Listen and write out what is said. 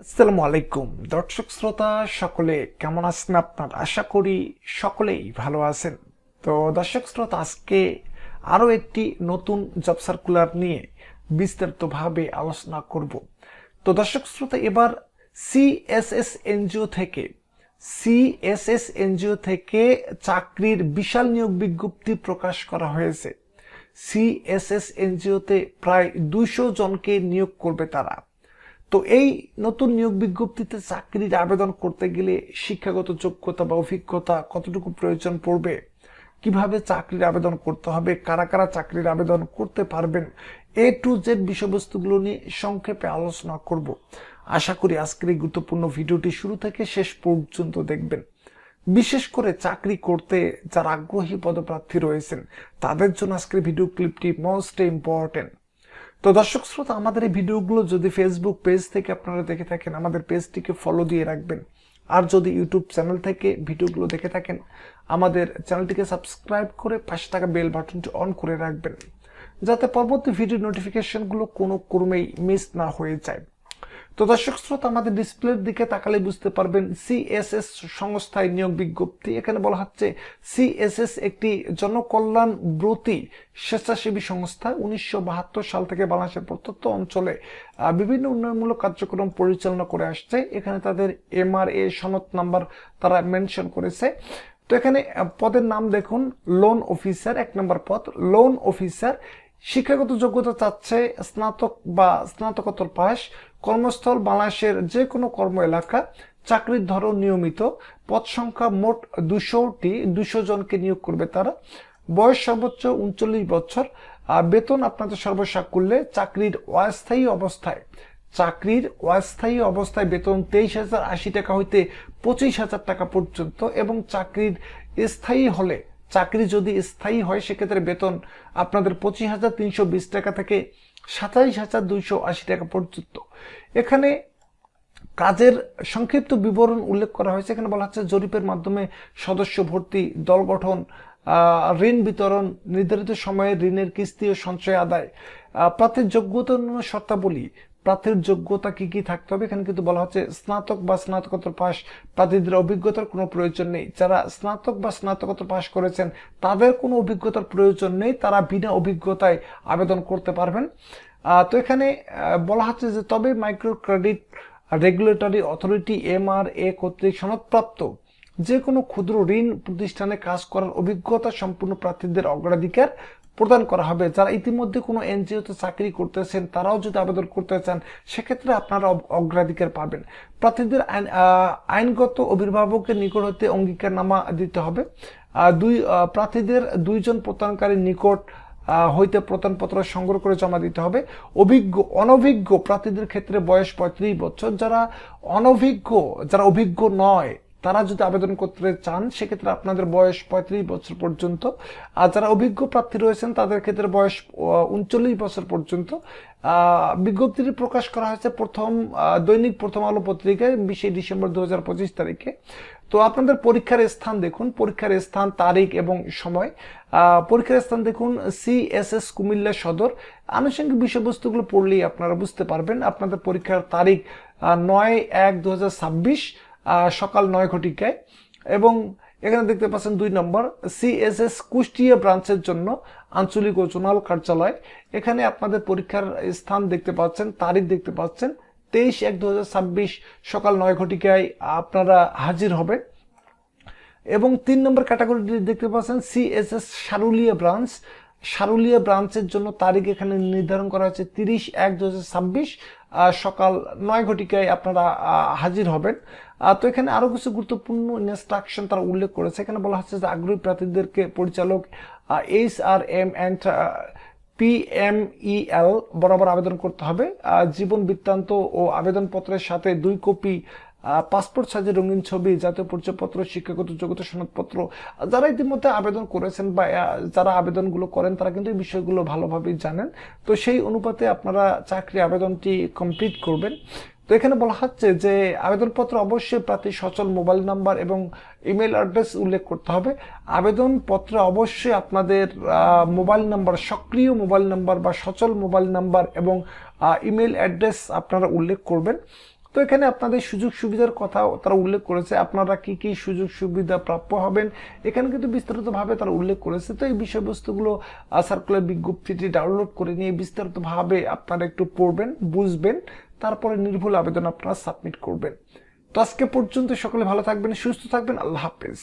আসসালামু আলাইকুম দর্শক শ্রোতা সকলে কেমন আছেন আপনার? আশা করি সকলেই ভালো আছেন। তো দর্শক শ্রোতা, আজকে আরো একটি নতুন জব সার্কুলার নিয়ে বিস্তারিতভাবে আলোচনা করব। তো দর্শক শ্রোতা, এবার সিএসএস এনজিও থেকে চাকরির বিশাল নিয়োগ বিজ্ঞপ্তি প্রকাশ করা হয়েছে। সিএসএস এনজিওতে প্রায় 200 জনকে নিয়োগ করবে তারা। তো এই নতুন নিয়োগ বিজ্ঞপ্তিতে চাকরির আবেদন করতে গেলে শিক্ষাগত যোগ্যতা বা অভিজ্ঞতা কতটুকু প্রয়োজন পড়বে, কিভাবে চাকরির আবেদন করতে হবে, কারা কারা চাকরির আবেদন করতে পারবেন, এ টু জেড বিষয়বস্তুগুলো নিয়ে সংক্ষেপে আলোচনা করব। আশা করি আজকের এই গুরুত্বপূর্ণ ভিডিওটি শুরু থেকে শেষ পর্যন্ত দেখবেন। বিশেষ করে চাকরি করতে যারা আগ্রহী পদপ্রার্থী রয়েছেন তাদের জন্য আজকের ভিডিও ক্লিপটি মোস্ট ইম্পর্টেন্ট। তো দর্শক শ্রোতা, আমাদের এই ভিডিওগুলো যদি ফেসবুক পেজ থেকে আপনারা দেখে থাকেন, আমাদের পেজটিকে ফলো দিয়ে রাখবেন। আর যদি ইউটিউব চ্যানেল থেকে ভিডিওগুলো দেখে থাকেন, আমাদের চ্যানেলটিকে সাবস্ক্রাইব করে পাশে থাকা বেল বাটনটি অন করে রাখবেন, যাতে পরবর্তী ভিডিও নোটিফিকেশনগুলো কোনো ক্রমেই মিস না হয়ে যায়। তো দর্শক শ্রোতা, আমাদের ডিসপ্লের দিকে তাকালে বুঝতে পারবেন সিএসএস সংস্থায় নিয়োগ বিজ্ঞপ্তি। এখানে বলা হচ্ছে সিএসএস একটি জনকল্যাণ ব্রতী স্বেচ্ছাসেবী সংস্থা। 1972 সাল থেকে বাংলাদেশের প্রত্যন্ত অঞ্চলে বিভিন্ন উন্নয়নমূলক কার্যক্রম পরিচালনা করে আসছে। এখানে তাদের এমআরএ সনদ নাম্বার তারা মেনশন করেছে। তো এখানে পদের নাম দেখুন, লোন অফিসার, 1 নম্বর পদ লোন অফিসার। শিক্ষাগত যোগ্যতা চাচ্ছে স্নাতক বা স্নাতকোত্তর পাস। কর্মস্থল বাংলাদেশের যে কোনো কর্ম এলাকা। চাকরির ধরন নিয়মিত। পদ সংখ্যা মোট 200 জনকে নিয়োগ করবে তারা। বয়স সর্বোচ্চ 39 বছর। বেতন আপনাদের সর্বসাকুল্যে চাকরির অস্থায়ী অবস্থায় বেতন 23,080 টাকা হইতে 25,000 টাকা পর্যন্ত, এবং চাকরি যদি স্থায়ী হয় সেক্ষেত্রে বেতন আপনাদের 25,320 টাকা থেকে 27,280 টাকা পর্যন্ত। এখানে কাজের সংক্ষিপ্ত বিবরণ উল্লেখ করা হয়েছে। এখানে বলা হচ্ছে জরিপের মাধ্যমে সদস্য ভর্তি, দল গঠন, ঋণ বিতরণ, নির্ধারিত সময়ে ঋণের কিস্তি ও সঞ্চয় আদায়। প্রার্থীর যোগ্যতা শর্তাবলী, প্রার্থীর যোগ্যতা কি কি থাকতে হবে। এখানে কিন্তু বলা হচ্ছে স্নাতক বা স্নাতকোত্তর পাস। প্রার্থীদের অভিজ্ঞতার কোনো প্রয়োজন নেই। যারা স্নাতক বা স্নাতকোত্তর পাস করেছেন তাদের কোনো অভিজ্ঞতার প্রয়োজন নেই, তারা বিনা অভিজ্ঞতায় আবেদন করতে পারবেন। তো এখানে বলা হচ্ছে যে তবে micro credit regulatory authority MRA কর্তৃক সনদপ্রাপ্ত যে কোনো ক্ষুদ্র ঋণ প্রতিষ্ঠানে কাজ করার অভিজ্ঞতা সম্পূর্ণ প্রার্থীদের অগ্রাধিকার প্রদান করা হবে। যারা ইতিমধ্যে কোনো এনজিওতে চাকরি করতেছেন তারাও যদি আবেদন করতে চান সেক্ষেত্রে আপনারা অগ্রাধিকার পাবেন। প্রার্থীদের আইনগত অভিভাবকের নিকট হতে অঙ্গীকারনামা দিতে হবে। প্রার্থীদের 2 জন প্রত্যয়নকারীর নিকট হইতে প্রত্যয়নপত্র সংগ্রহ করে জমা দিতে হবে। অনভিজ্ঞ প্রার্থীদের ক্ষেত্রে বয়স 35 বছর। যারা অভিজ্ঞ নয় তারা যদি আবেদন করতে চান সেক্ষেত্রে আপনাদের বয়স 35 বছর পর্যন্ত। আর যারা অভিজ্ঞ প্রার্থী রয়েছেন তাদের ক্ষেত্রে বয়স 39 বছর পর্যন্ত। বিজ্ঞপ্তিটি প্রকাশ করা হয়েছে দৈনিক প্রথম আলো পত্রিকায় 20 ডিসেম্বর 2025 তারিখে। তো আপনাদের পরীক্ষার স্থান দেখুন, পরীক্ষার স্থান, তারিখ এবং সময়। পরীক্ষার স্থান দেখুন সিএসএস কুমিল্লা সদর। আনুষঙ্গিক বিষয়বস্তুগুলো পড়লেই আপনারা বুঝতে পারবেন। আপনাদের পরীক্ষার তারিখ 9/1/2026 সকাল 9 ঘটিকায়। এবং এখানে দেখতে পাচ্ছেন 2 নম্বর সিএসএস কুষ্টিয়া ব্রাঞ্চের জন্য আঞ্চলিক ও জোনাল কার্যালয়। এখানে আপনাদের পরীক্ষার স্থান দেখতে পাচ্ছেন, তারিখ দেখতে পাচ্ছেন 23/1/2026 সকাল 9 ঘটিকায় আপনারা হাজির হবেন। এবং 3 নম্বর ক্যাটাগরিটি দেখতে পাচ্ছেন সিএসএস সারুলিয়া ব্রাঞ্চের জন্য তারিখ এখানে নির্ধারণ করা হয়েছে 30/1/2026 সকাল 9 ঘটিকায় আপনারা হাজির হবেন। তো এখানে আরো কিছু গুরুত্বপূর্ণ ইনস্ট্রাকশন তারা উল্লেখ করেছে। এখানে বলা হচ্ছে যে আগ্রহী প্রার্থীদেরকে পরিচালক HRM and PMEL বরাবর আবেদন করতে হবে। জীবন বৃত্তান্ত ও আবেদনপত্রের সাথে 2 কপি পাসপোর্ট সাইজের রঙিন ছবি, জাতীয় পরিচয়পত্র, শিক্ষাগত যোগ্যতা সনদপত্র। যারা ইতিমধ্যে আবেদন করেছেন বা যারা আবেদনগুলো করেন তারা কিন্তু এই বিষয়গুলো ভালোভাবেই জানেন। তো সেই অনুপাতে আপনারা চাকরি আবেদনটি কমপ্লিট করবেন। তো এখানে বলা হচ্ছে যে আবেদনপত্র অবশ্যই প্রার্থীর সচল মোবাইল নাম্বার এবং ইমেল অ্যাড্রেস উল্লেখ করতে হবে। আবেদনপত্রে অবশ্যই আপনাদের মোবাইল নাম্বার, সক্রিয় মোবাইল নাম্বার বা সচল মোবাইল নাম্বার এবং ইমেল অ্যাড্রেস আপনারা উল্লেখ করবেন। তো এখানে আপনাদের সুযোগ সুবিধার কথা তারা উল্লেখ করেছে, আপনারা কি কি সুযোগ সুবিধা প্রাপ্য হবেন এখানে কিন্তু বিস্তারিতভাবে তারা উল্লেখ করেছে। তো এই বিষয়বস্তুগুলো সার্কুলার বিজ্ঞপ্তিটি ডাউনলোড করে নিয়ে বিস্তারিতভাবে আপনারা একটু পড়বেন, বুঝবেন, তারপরে নির্ভুল আবেদন আপনারা সাবমিট করবেন। তো আজকে পর্যন্ত সকলে ভালো থাকবেন, সুস্থ থাকবেন, আল্লাহ হাফেজ।